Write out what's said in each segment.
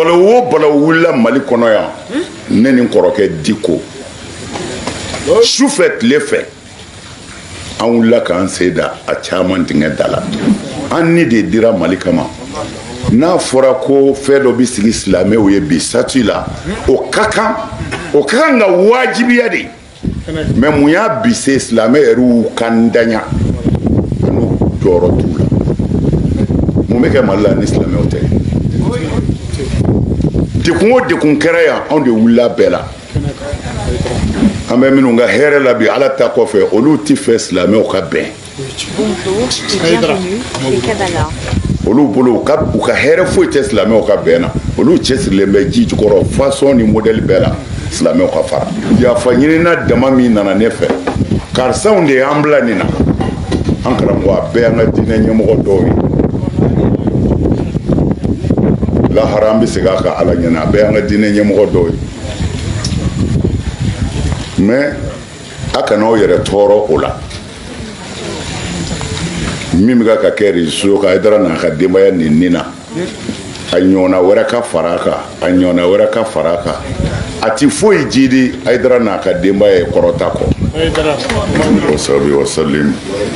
balawo balawo wulila Mali kɔnɔ yan ne ni n kɔrɔkɛ Diko su fɛ tile fɛ an wulila k'an sen da a caman dingɛ da la an ni de dira Mali kama n'a fɔra ko fɛn dɔ bɛ sigi silamɛw ye bi statut la o ka kan ka wajibiya de mais mun y'a bi se silamɛ yɛrɛw kan daɲa n'u jɔyɔrɔ t'u la mun bɛ kɛ Mali la ni silamɛw tɛ dekun o dekun kɛra yan anw de wulila bɛɛ la an bɛ minnu ka hɛrɛ la bi Ala ta kɔfɛ olu tɛ fɛ silamɛw ka bɛn olu bolo u ka hɛrɛ foyi tɛ silamɛw ka bɛn na olu cɛsirilen bɛ ji jukɔrɔ façon ni modèle bɛɛ la silamɛw ka fara yafa ɲinina dama min nana ne fɛ karisaw de y'an bila nin na an karamɔgɔ a bɛɛ y'an ka diinɛ ɲɛmɔgɔ dɔw ye lahara an bɛ segin a kan Ala ɲɛna a bɛɛ y'an ka diinɛ ɲɛmɔgɔ dɔw ye mais a kana aw yɛrɛ tɔɔrɔ o la min bɛ ka kɛ réseau kan Haidara n'a ka denbaya nin na a ɲɔgɔnna wɛrɛ ka fara a kan a ɲɔgɔnna wɛrɛ ka fara a kan a ti foyi jidi Haidara n'a ka denbaya ye kɔrɔta kɔ wasabi wasalim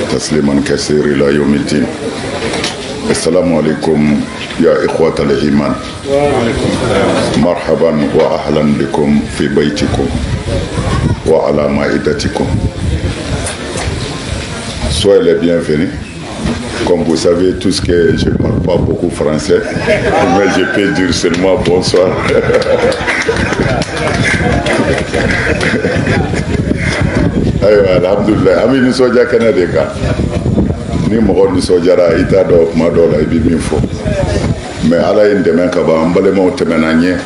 tasliman kasir ila yawmiddin assalamu alaikum ya ikhwat al-iman marhaban wa ahlan bikum fi baytikum wa ala ma'idatikum. Soyez les bienvenus. Comme vous savez tous que je ne parle pas beaucoup français, mais je peux dire seulement bonsoir. Alhamdulillah, ami ni soja Canada ni mɔgɔ nisɔndiyara i t'a dɔn kuma dɔw la i bɛ min fɔ mais Ala ye n dɛmɛ ka ban n balimaw tɛmɛna n ɲɛ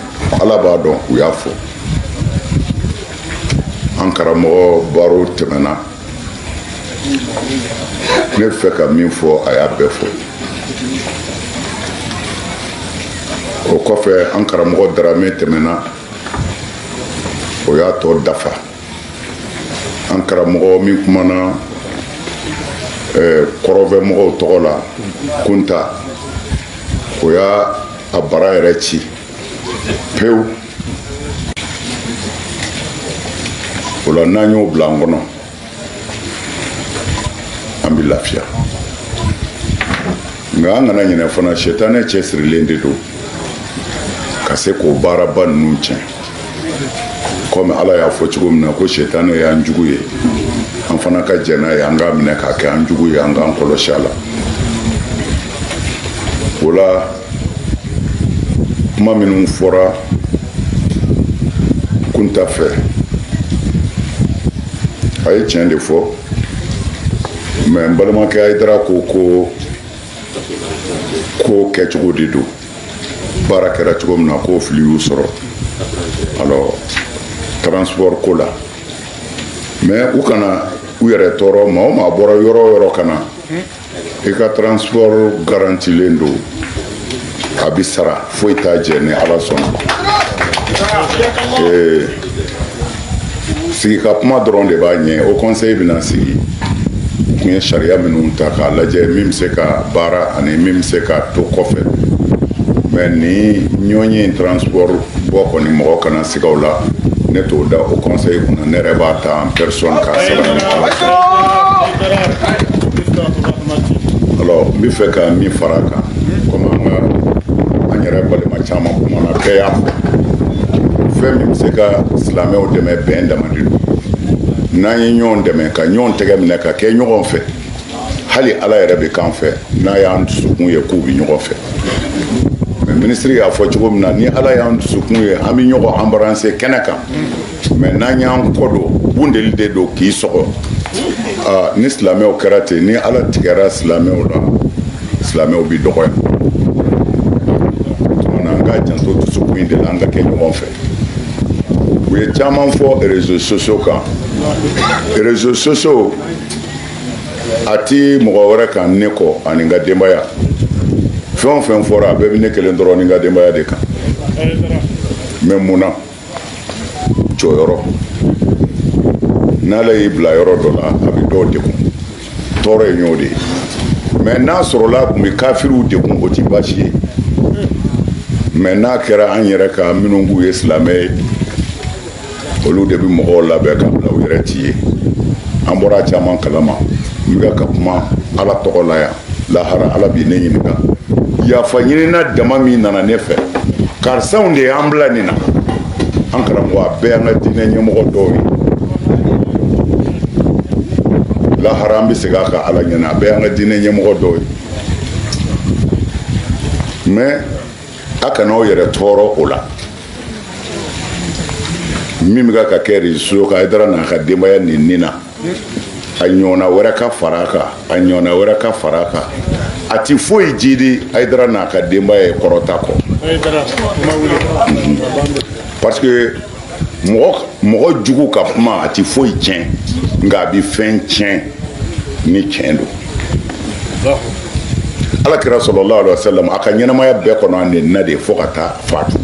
Ala b'a dɔn u y'a fɔ an karamɔgɔ baro tɛmɛna ne fɛ ka min fɔ a y'a bɛɛ fɔ o kɔfɛ an karamɔgɔ Darame tɛmɛna o y'a tɔ dafa an karamɔgɔ min kumana kɔrɔfɛmɔgɔw tɔgɔ la Kunta o y'a a bara yɛrɛ ci pewu o la n'an y'o bila an kɔnɔ an bɛ lafiya nka an kana ɲinɛ fana sɛtanɛ cɛsirilen de don ka se k'o baaraba ninnu tiɲɛ komi Ala y'a fɔ cogo min na ko sɛtanɛ y'an jugu ye an fana ka jɛn n'a ye an k'a minɛ k'a kɛ an jugu ye an k'an kɔlɔsi a la o la kuma minnu fɔra Kunta fɛ a ye tiɲɛ de fɔ mais n balimakɛ Haidara ko kɛcogo de don baara kɛra cogo min na k'o fili y'u sɔrɔ alors transport ko la mais u kana u yɛrɛ tɔɔrɔ maa o maa bɔra yɔrɔ o yɔrɔ ka na i ka transport garantilen don a bɛ sara foyi t'a jɛ ni Ala sɔnna sigi ka kuma dɔrɔn de b'a ɲɛ o conseil bɛna sigi kun ye sariya minnu ta k'a lajɛ min bɛ se ka baara ani min bɛ se ka to kɔfɛ mais ni ɲɔɲɛ transport bɔ kɔni mɔgɔ kana siga o la ne t'o da o conseil kunna ne yɛrɛ b'a ta en personne k'a sɛbɛn ni Ala sɔnna alors n bɛ fɛ ka min fara a kan komi an yɛrɛ balima caman kumana bɛɛ y'a fɔ fɛn min bɛ se ka silamɛw dɛmɛ bɛn dama de don n'an ye ɲɔgɔn dɛmɛ ka ɲɔgɔn tɛgɛ minɛ ka kɛ ɲɔgɔn fɛ hali Ala yɛrɛ bɛ k'an fɛ n'a y'an dusukun ye k'u bɛ ɲɔgɔn fɛ mais ministre y'a fɔ cogo min na ni Ala y'an dusukun ye an bɛ ɲɔgɔn embrasser kɛnɛ kan mais n'an y'an kɔ don bundeli de don k'i sɔgɔ ni silamɛw kɛra ten ni Ala tigɛra silamɛw la silamɛw bɛ dɔgɔya an ka janto dusukun in de la an ka kɛ ɲɔgɔn fɛ u ye caman fɔ réseaux sociaux kan réseaux sociaux a ti mɔgɔ wɛrɛ kan ne kɔ ani n ka denbaya fɛn o fɛn fɔra a bɛɛ bɛ ne kelen dɔrɔn ni n ka denbaya de kan mais mun na jɔyɔrɔ n'Ala y'i bila yɔrɔ dɔ la a bɛ dɔw degun tɔɔrɔ ye ɲɔgɔn de ye mais n'a sɔrɔla a tun bɛ kafiriw degun o ti baasi ye mais n'a kɛra an yɛrɛ ka minnu k'u ye silamɛ ye olu de bɛ mɔgɔw labɛn ka bila u yɛrɛ ci ye an bɔra caman kalama n bɛ ka kuma ala tɔgɔ la yan lahara ala b'i ne ɲininka yafa ɲinina dama min nana ne fɛ karisaw de y'an bila nin na an karamɔgɔ a bɛɛ y'an ka diinɛ ɲɛmɔgɔ dɔw ye lahara an bɛ segin a kan ala ɲɛna a bɛɛ y'an ka diinɛ ɲɛmɔgɔ dɔw ye mais a kana aw yɛrɛ tɔɔrɔ o la min bɛ ka kɛ réseau kan Haidara n'a ka denbaya nin na a ɲɔgɔnna wɛrɛ ka fara a kan a ɲɔgɔnna wɛrɛ ka fara a kan a ti foyi jidi Haidara n'a ka denbaya ye kɔrɔta kɔ parce que mɔgɔ jugu ka kuma a ti foyi tiɲɛ nka a bɛ fɛn tiɲɛ ni tiɲɛ don alakira sallallahu alaihi wasallam a ka ɲɛnamaya bɛɛ kɔnɔ a nɛnina de fo ka taa faatu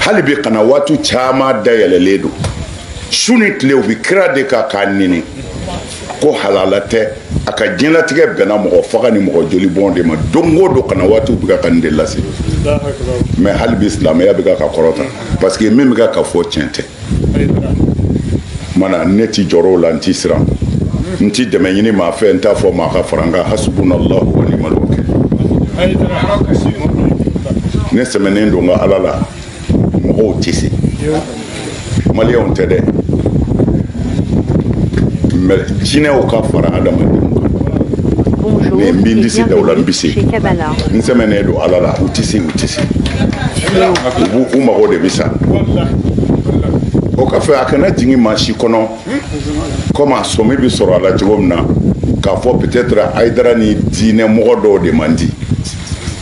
hali bi kana waati caman dayɛlɛlen don su ni tile u bɛ kira de kan k'a nini ko halala tɛ a ka diɲɛlatigɛ bɛnna mɔgɔ faga ni mɔgɔ joli bɔn de ma don o don kana waatiw bɛ ka nin de lase mais hali bi silamɛya bɛ ka kɔrɔta parce que min bɛ ka fɔ tiɲɛ tɛ mana ne ti jɔrɔ o la n ti siran n ti dɛmɛ ɲini maa fɛ n t'a fɔ maa ka fara n kan hasbunallahu wa ni'mal wakil ne sɛmɛnen don n ka ala la mɔgɔw tɛ se maliyɛnw tɛ dɛ mais jinɛw ka fara adamadenw kan ne n bɛ n disi da o la n bɛ se n sɛmɛnen don ala la u tɛ se u mago de bɛ sa o kɔfɛ a kana jigin maa si kɔnɔ komi a sɔmi bɛ sɔrɔ a la cogo min na k'a fɔ peut-être Haidara ni diinɛ mɔgɔ dɔw de man di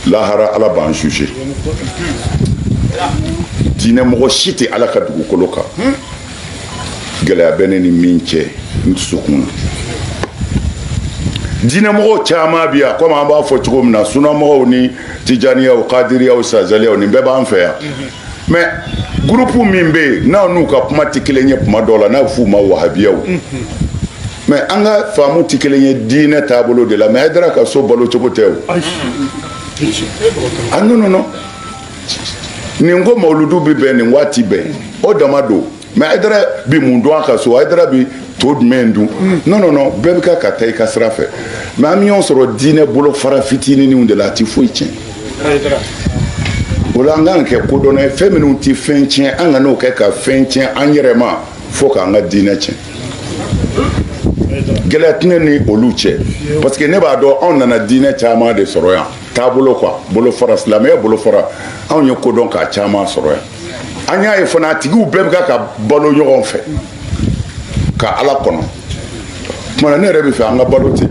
lahara ala b'an juger diinɛ mɔgɔ si tɛ ala ka dugukolo kan gɛlɛya bɛ ne ni min cɛ n dusukun na diinɛ mɔgɔw caman bɛ yan komi an b'a fɔ cogo min na sunamɔgɔw ni tijaniyaw kadiriyaw sazaliyaw nin bɛɛ b'an fɛ yan mais groupe min bɛ yen n'a n'u ka kuma tɛ kelen ye kuma dɔw la n'a bɛ f'u ma wahabiyaw mais an ka faamu tɛ kelen ye diinɛ taabolo de la mais Haidara ka so balo cogo tɛ o ah non nin ko mawuludu bɛ bɛn nin waati bɛn o dama don mais Haidara bi mun dɔn a ka so Haidara bi to jumɛn dun non bɛɛ bɛ ka taa i ka sira fɛ mais an bɛ ɲɔgɔn sɔrɔ diinɛ bolo fara fitininw de la a ti foyi tiɲɛ o la an kan ka kɛ kodɔnna ye fɛn minnu ti fɛn tiɲɛ an ka n'o kɛ ka fɛn tiɲɛ an yɛrɛ ma fo k'an ka diinɛ tiɲɛ gɛlɛya tɛna ni olu cɛ parce que ne b'a dɔn anw nana diinɛ caman de sɔrɔ yan taabolo quoi bolofara silamɛya bolofara anw ye kodɔn k'a caman sɔrɔ yan an y'a ye fana a tigiw bɛɛ bɛ ka balo ɲɔgɔn fɛ ka ala kɔnɔ tuma ne yɛrɛ bɛ fɛ an ka balo ten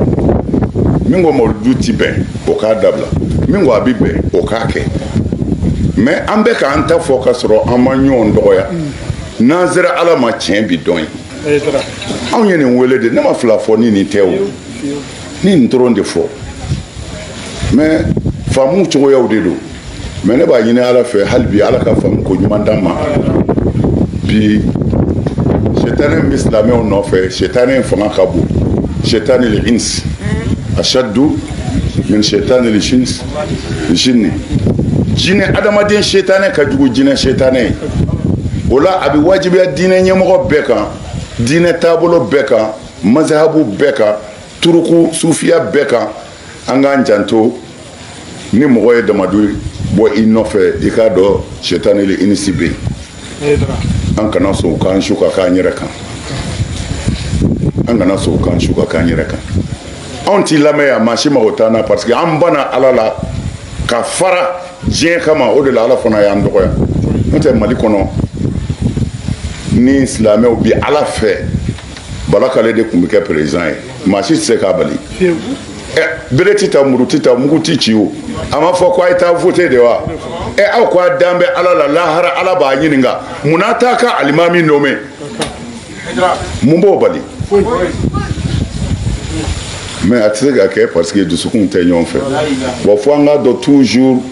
min ko mawuludu ti bɛn o k'a dabila min ko a bɛ bɛn o k'a kɛ mais an bɛ k'an ta fɔ ka sɔrɔ an ma ɲɔgɔn dɔgɔya n'an sera ala ma tiɲɛ bi dɔn ye anw ye nin wele de ne ma fila fɔ ni nin tɛ o ni nin dɔrɔn de fɔ mais faamu cogoyaw de don mais ne b'a ɲini ala fɛ hali bi ala ka faamu ko ɲuman d'an ma bi shetani bɛ silamɛw nɔfɛ shetani fanga ka bon shetani le ins ashaddu min shetani le jinni jinɛ adamaden shetani ka jugu jinɛ shetani ye o la a bɛ wajibiya diinɛ ɲɛmɔgɔ bɛɛ kan diinɛ taabolo bɛɛ kan mazahabu bɛɛ kan turuku sufiya bɛɛ kan an k'an janto ni mɔgɔ ye damadu bɔ i nɔfɛ i k'a dɔn shetani le inisi bɛ yen an kana sɔn k'an su ka k'an yɛrɛ kan an kana sɔn k'an su ka k'an yɛrɛ kan anw t'i lamɛn yan maa si mago t'an na parce que an banna ala la ka fara diɲɛ kama o de la ala fana y'an dɔgɔya n'o tɛ mali kɔnɔ ni silamɛw bi ala fɛ bala k'ale de tun bɛ kɛ président ye maa si tɛ se k'a bali bere tɛ ta muru tɛ ta mugu tɛ ci o a ma fɔ ko a ye taa voter de wa aw ko a dan bɛ ala la lahara ala b'a ɲininka munna t'a ka alimami nommé mun b'o bali mais a tɛ se ka kɛ parce que dusukun tɛ ɲɔgɔn fɛ bon fo an k'a dɔn toujours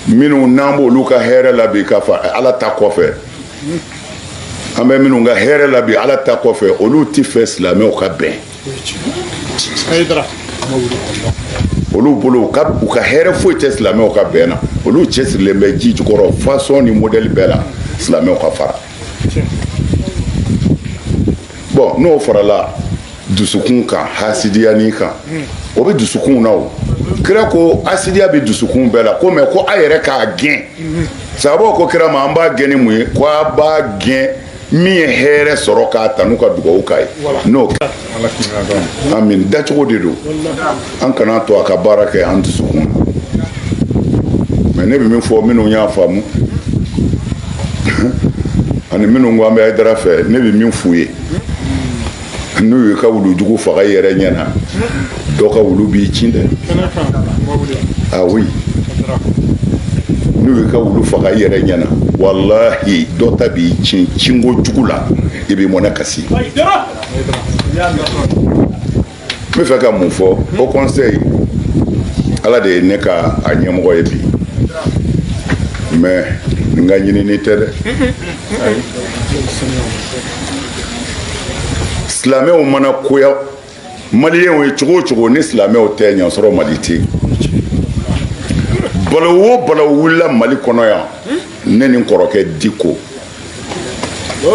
minnu n'an b'olu ka hɛrɛ la bi k'a fɔ ala ta kɔfɛ an bɛ minnu ka hɛrɛ la bi ala ta kɔfɛ olu tɛ fɛ silamɛw ka bɛn olu bolo u ka hɛrɛ foyi tɛ silamɛw ka bɛn na olu cɛsirilen bɛ ji jukɔrɔ façon ni modèle bɛɛ la silamɛw ka fara bon n'o farala dusukun kan hasidiyani kan o bɛ dusukun na o kira ko hasidiya bɛ dusukun bɛɛ la ko mais ko a yɛrɛ k'a gɛn sababu ko kira ma an b'a gɛn ni mun ye ko a b'a gɛn min ye hɛrɛ sɔrɔ k'a ta n'u ka dugawu k'a ye n'o amin dacogo de don an kana to a ka baara kɛ an dusukun mais ne bɛ min fɔ minnu y'a faamu ani minnu ko an bɛ Hayidara fɛ ne bɛ min f'u ye n'u y'u ka wulujugu faga i yɛrɛ ɲɛna dɔ ka wulu b'i cin dɛ ah oui n'u y'u ka wulu faga i yɛrɛ ɲɛna walahi dɔ ta b'i cin cinko jugu la i b'i mɔnɛ kasi n bɛ fɛ ka mun fɔ au conseil ala de ye ne ka a ɲɛmɔgɔ ye bi mais n ka ɲinini tɛ dɛ silamɛw mana koya maliyɛnw ye cogo o cogo ni silamɛw tɛ ɲansɔrɔ mali tɛ balawu o balawu wulila mali kɔnɔ yan ne ni n kɔrɔkɛ Diko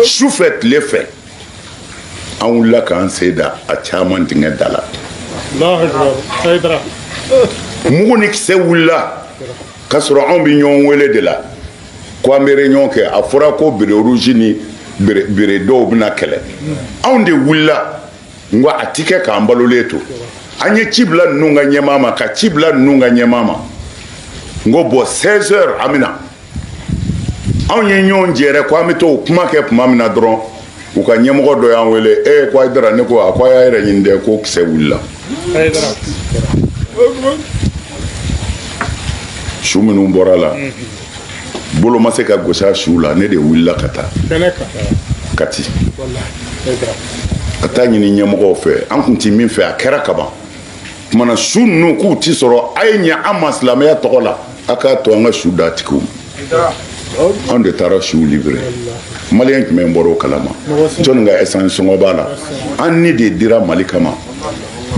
sufɛ tile fɛ an wulila k'an sen da a caman dingɛ da la mugu ni kisɛ wulila k'a sɔrɔ anw bɛ ɲɔgɔn wele de la ko an bɛ réunion kɛ a fɔra ko bere rouge ni bere dɔw bɛna kɛlɛ anw de wulila ngo a ti kɛ k'an balolen to an ye ci bila ninnu ka ɲɛmaa ma ka ci bila ninnu ka ɲɛmaa ma ngo bon 16 heures an bɛna anw ye ɲɔgɔn jɛrɛ ko an bɛ to kuma kɛ tuma min na dɔrɔn u ka ɲɛmɔgɔ dɔ y'an wele ko Hayidara ne ko a ko a y'a yɛrɛ ɲini dɛ ko kisɛ wulila su minnu bɔra la bolo ma se ka gosi a su la ne de wulila ka taa Kati ka taa ɲini ɲɛmɔgɔw fɛ an kun ti min fɛ a kɛra kaban kumana su ninnu k'u ti sɔrɔ a ye ɲɛ an ma silamɛya tɔgɔ la a k'a to an ka su d'a tigiw ma anw de taara su livrer maliyɛn jumɛn bɔra o kalama jɔnni ka essence sɔngɔ b'a la an ni de dira Mali kama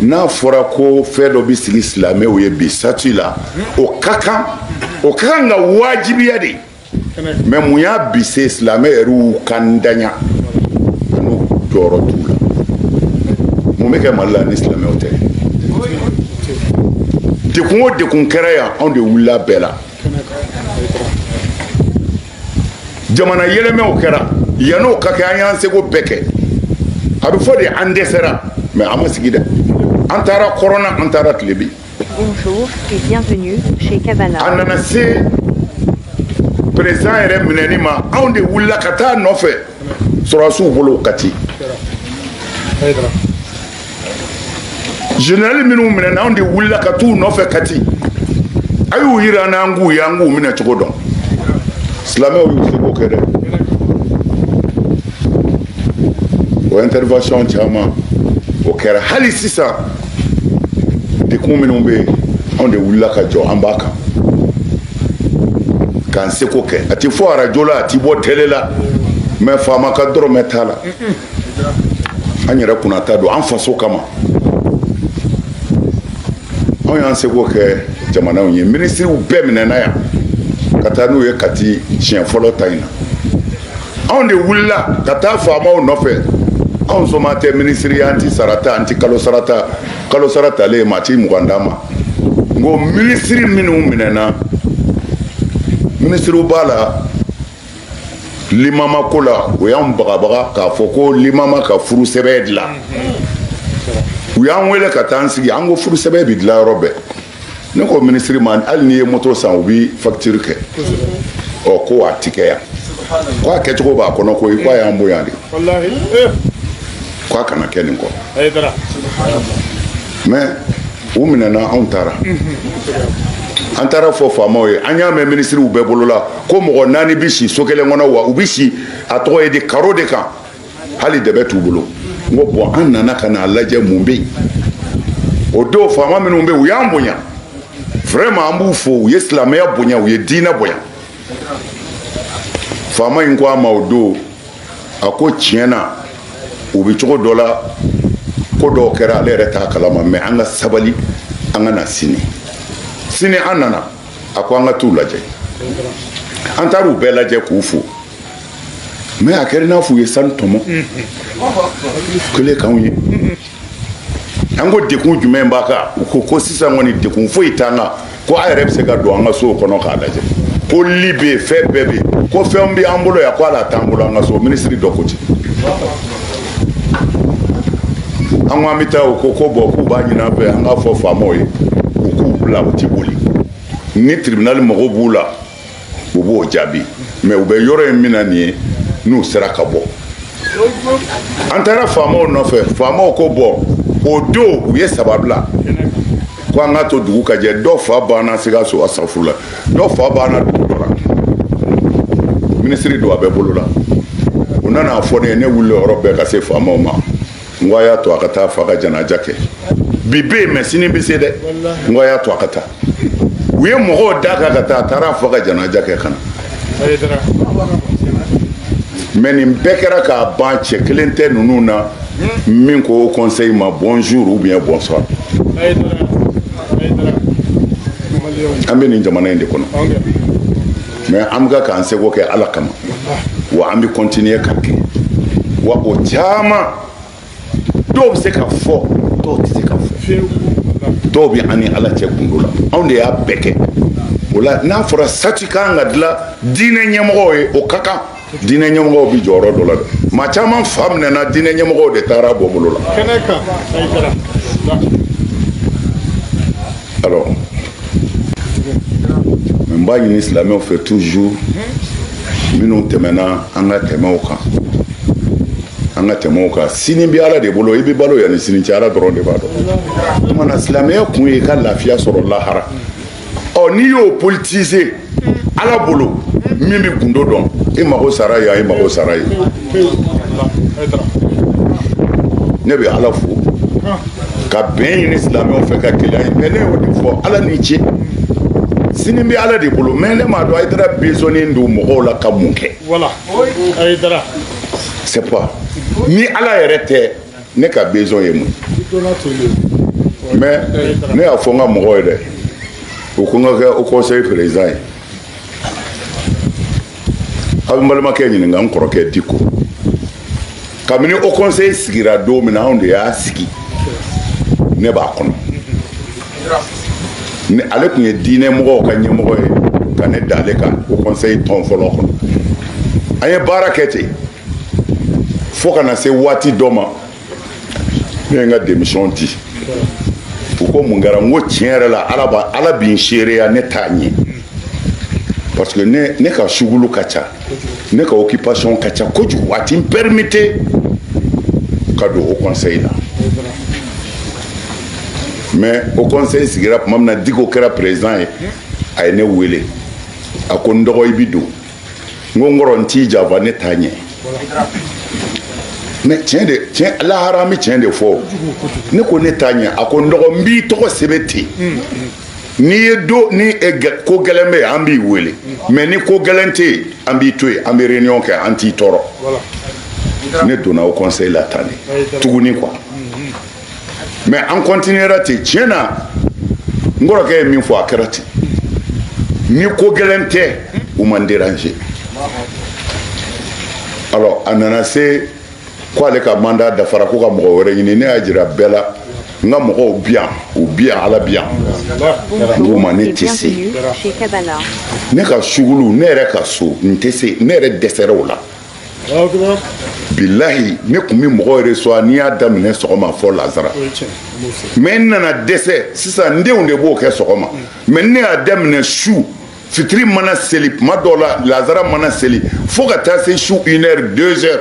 n'a fɔra ko fɛn dɔ bɛ sigi silamɛw ye bi statut la o ka kan ka wajibiya de mais mun y'a bise silamɛ yɛrɛw kan daɲa n'o jɔyɔrɔ t'u la mun bɛ kɛ Mali la ni silamɛw tɛ dekun o dekun kɛra yan anw de wulila bɛɛ la jamana yɛlɛmɛw kɛra yan'o ka kɛ an y'an seko bɛɛ kɛ a bɛ fɔ de an dɛsɛra mais an ma sigi dɛ an taara kɔrɔna an taara tilebin. Bonjour et bienvenue chez Cabana. A nana se président yɛrɛ minɛni ma anw de wulila ka taa nɔfɛ sɔrɔdasiw bolo Kati général minnu minɛna anw de wulila ka t'u nɔfɛ Kati a y'u yira an na an k'u ye an k'u minɛ cogo dɔn silamɛw y'u seko kɛ dɛ o intervention caman o kɛra hali sisan dekun minnu bɛ yen anw de wulila ka jɔ an b'a kan k'an seko kɛ a ti fɔ arajo la a ti bɔ télé la mais faama ka dɔrɔmɛ t'a la an yɛrɛ kunnata don an faso kama anw y'an seko kɛ jamanaw ye ministriw bɛɛ minɛna yan ka taa n'u ye Kati siɲɛ fɔlɔ ta in na anw de wulila ka taa faamaw nɔfɛ anw sɔnma tɛ ministre an ti sarata an ti kalo sarata talen ma a ti mugan d'an ma ngo ministre minnu minɛna ministriw b'a la limama ko la o y'an bagabaga k'a fɔ ko limama ka furu sɛbɛn dilan u y'an wele ka taa an sigi an ko furu sɛbɛn bi dilan yɔrɔ bɛɛ ne ko ministre ma hali n'i ye moto san u bi facture kɛ ɔ ko a ti kɛ yan ko a kɛcogo b'a kɔnɔ ko i ko a y'an bonya de ko a kana kɛ nin kɔ mais u minɛna anw taara an taara fɔ faamaw ye an y'a mɛn ministriw bɛɛ bolola ko mɔgɔ 4 bi si so kelen kɔnɔ wa u bi si a tɔgɔ ye di karo de kan hali dɛbɛ t'u bolo n ko bon an nana ka n'a lajɛ mun bɛ yen o don faama minnu bɛ yen u y'an bonya vraiment an b'u fo u ye silamɛya bonya u ye diinɛ bonya faama in ko a ma o don a ko tiɲɛna u bɛ cogo dɔ la ko dɔw kɛra ale yɛrɛ t'a kalama mais an ka sabali an ka na sini an nana a ko an ka t'u lajɛ an taar'u bɛɛ lajɛ k'u fo mais a kɛra n'a fɔ u ye sanu tɔmɔ kelen k'anw ye an ko dekun jumɛn b'a kan u ko sisan kɔni dekun foyi t'an kan ko a yɛrɛ bɛ se ka don an ka sow kɔnɔ k'a lajɛ ko li bɛ yen fɛn bɛɛ bɛ yen ko fɛnw bɛ an bolo yan ko ala t'an bolo an ka so minisiri dɔ ko ten an ko an bɛ taa u ko bɔn k'u b'a ɲini an fɛ an k'a fɔ faamaw ye u k'u bila u tɛ boli ni tribunal mago b'u la u b'o jaabi mais u bɛ yɔrɔ in min na nin ye n'u sera ka bɔ an taara faamaw nɔfɛ faamaw ko bɔn o don u ye sababila ko an ka to dugu ka jɛ dɔ fa banna Sikaso asafurula dɔ fa banna dugu dɔ la minisiri don a bɛɛ bolo la u nana fɔ ne ye ne wuli yɔrɔ bɛɛ ka se faamaw ma n ko a y'a to a ka taa fa ka janaja kɛ bi bɛ yen mɛ sini bɛ se dɛ n ko a y'a to a ka taa u ye mɔgɔw da kan ka taa a taara a fa ka janaja kɛ ka na mais nin bɛɛ kɛra k'a ban cɛ kelen tɛ ninnu na min ko au conseil ma bonjour ou bien bonsoir an bɛ nin jamana in de kɔnɔ mais an bɛ k'an seko kɛ ala kama wa an bɛ continuer k'a kɛ wa o caman dɔw bɛ se ka fɔ dɔw tɛ se ka fɔ dɔw bɛ an ni ala cɛ kundo la anw de y'a bɛɛ kɛ o la n'a fɔra sati kan ka dilan diinɛ ɲɛmɔgɔw ye o ka kan diinɛ ɲɛmɔgɔw bɛ jɔyɔrɔ dɔ la dɛ maa caman fa minɛna diinɛ ɲɛmɔgɔw de taara bɔ bolo la alors n b'a ɲini silamɛw fɛ toujours minnu tɛmɛna an ka tɛmɛw kan sini bɛ ala de bolo i bɛ balo yanni sini cɛ ala dɔrɔn de b'a dɔn o tumana silamɛya kun ye ka lafiya sɔrɔ lahara n'i y'o politiser ala bolo min bɛ gundo dɔn i mago sara ye a ye mago sara ye ne bɛ ala fo ka bɛn ɲini silamɛw fɛ ka kelenya ye mais ne y'o de fɔ ala ni ce sini bɛ ala de bolo mais ne m'a dɔn Hayidara besonnen don mɔgɔw la ka mun kɛ c'est pas ni ala yɛrɛ tɛ ne ka besoin ye mun mais ne y'a fɔ n ka mɔgɔw ye dɛ u ko n ka kɛ au conseil président ye a bɛ n balimakɛ ɲininka n kɔrɔkɛ Diko kabini au conseil sigira don min na anw de y'a sigi ne b'a kɔnɔ ni ale tun ye diinɛ mɔgɔw ka ɲɛmɔgɔ ye ka ne da ale kan au conseil tɔn fɔlɔ kɔnɔ an ye baara kɛ ten fo kana se waati dɔ ma ne ye n ka démission di u ko mun kɛra n ko tiɲɛ yɛrɛ la ala bi n seereya ne t'a ɲɛ parce que ne ka sugulu ka ca ne ka occupation ka ca kojugu a ti n permete ka don au conseil la mais au conseil sigira tuma min na Diko kɛra président ye a ye ne wele a ko n dɔgɔ i bi don n ko n kɔrɔ n t'i janfa ne t'a ɲɛ mais tiɲɛ lahara an bɛ tiɲɛ de fɔ ne ko ne t'a ɲɛ a ko n dɔgɔ n b'i tɔgɔ sɛbɛn ten n'i ye ni ko gɛlɛn bɛ yen an b'i wele mais ni ko gɛlɛn tɛ yen an b'i to yen an bɛ réunion kɛ an t'i tɔɔrɔ ne donna au conseil la tan de tuguni quoi mais an continuera ten tiɲɛ na n kɔrɔkɛ ye min fɔ a kɛra ten ni ko gɛlɛn tɛ u man déranger alors a nana se ko ale ka mandat dafara ko ka mɔgɔ wɛrɛ ɲini ne y'a jira bɛɛ la n ka mɔgɔw bi yan u bi yan ala bi yan n k'u ma ne tɛ se ne ka sugulu ne yɛrɛ ka so n tɛ se ne yɛrɛ dɛsɛra o la bilahi ne tun bɛ mɔgɔw reçoit n'i y'a daminɛ sɔgɔma fɔ lazara mais n nana dɛsɛ sisan n denw de b'o kɛ sɔgɔma mais ne y'a daminɛ su fitiri mana seli tuma dɔw la lazara mana seli fo ka taa se su 1 heure 2 heures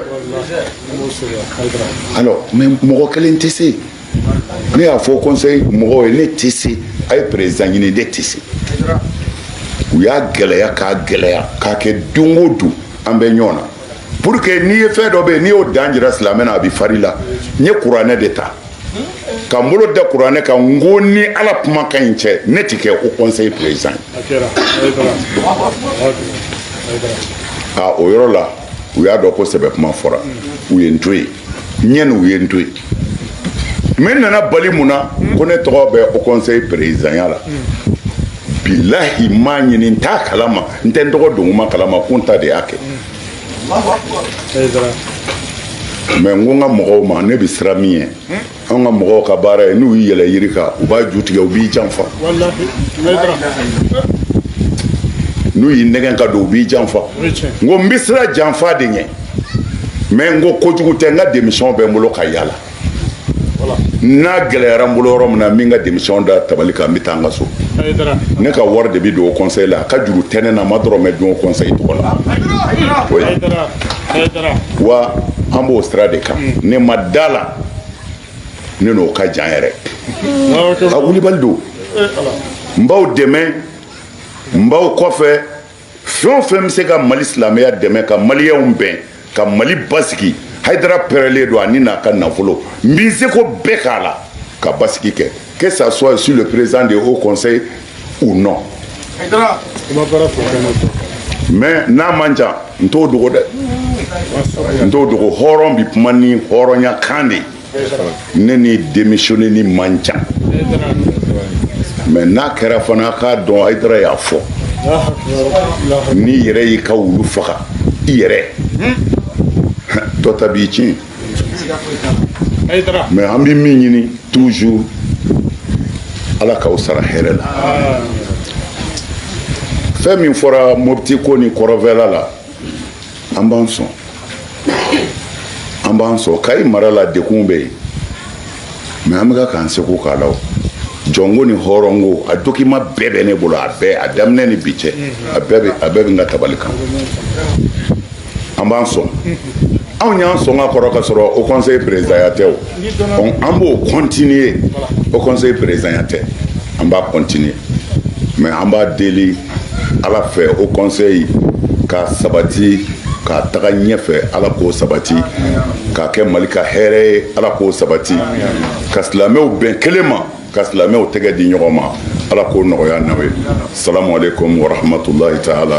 alors mais mɔgɔ kelen tɛ se ne y'a fɔ conseil mɔgɔw ye ne tɛ se a ye président ɲini ne tɛ se u y'a gɛlɛya k'a kɛ don o don an bɛ ɲɔgɔn na pour que n'i ye fɛn dɔ bɛ yen n'i y'o dan jira silamɛ na a bɛ fari la n ye kuranɛ de ta ka n bolo da kuranɛ kan n ko ni ala kumakan in cɛ ne tɛ kɛ au conseil président o yɔrɔ la u y'a dɔn ko sɛbɛ kuma fɔra u ye n to yen ɲɛni u ye n to yen mais nana bali muna ko ne tɔgɔ bɛ au conseil président la billahi ma ɲini nta kalama n tɛ n tɔgɔ don ma kalama ko n ta de y'a kɛ mais n ko n ka mɔgɔw ma ne bɛ siran min ye an ka mɔgɔw ka baara ye n'u y'i yɛlɛ yiri kan u b'a ju tigɛ u b'i janfa n'u y'i nɛgɛn ka don u b'i janfa n ko n bɛ siran janfa de ɲɛ mais n ko kojugu tɛ n ka démission bɛ n bolo ka yaala n'a gɛlɛyara n bolo yɔrɔ min na min ka démission da tabali kan n bɛ taa n ka so ne ka wari de bɛ don o conseil la a ka juru tɛ ne na ma dɔrɔn mɛ don o conseil tɔgɔ la wa an b'o sira de kan ne ma da la ne n'o ka jan yɛrɛ a wulibali don n b'aw dɛmɛ n b'aw kɔfɛ fɛn o fɛn bɛ se ka Mali silamɛya dɛmɛ ka maliyɛnw bɛn ka Mali basigi Haidara pɛrɛlen don ani n'a ka nafolo n b'i seko bɛɛ k'a la ka basigi kɛ que ça soit sur le président du haut conseil ou non mais n'a man ca n t'o dogo dɛ n t'o dogo hɔrɔn bi kuma ni hɔrɔnya kan de ne ni démissionné ni man ca mais n'a kɛra fana k'a dɔn Haidara y'a fɔ n'i yɛrɛ y'i ka wulu faga i yɛrɛ dɔ ta b'i tiɲɛ mais an bɛ min ɲini toujours ala k'aw sara hɛrɛ la fɛn min fɔra Mopti ko ni Kɔrɔfɛla la an b'an sɔn Kayi mara la dekun bɛ yen mais an bɛ k'an seko k'a la jɔnko ni hɔrɔnko a document bɛɛ bɛ ne bolo a daminɛ ni bi cɛ a bɛɛ bɛ n ka tabali kan an b'an sɔn anw y'an sɔn ka kɔrɔ ka sɔrɔ au conseil président ya tɛ o an b'o continuer au conseil président ya tɛ an b'a continuer mais an b'a deli ala fɛ au conseil ka sabati ka taga ɲɛfɛ ala k'o sabati k'a kɛ Mali ka hɛrɛ ye ala k'o sabati ka silamɛw bɛn kelen ma ka silamɛw tɛgɛ di ɲɔgɔn ma ala k'o nɔgɔya n'aw ye salamu aleykum wa rahmatulahi taala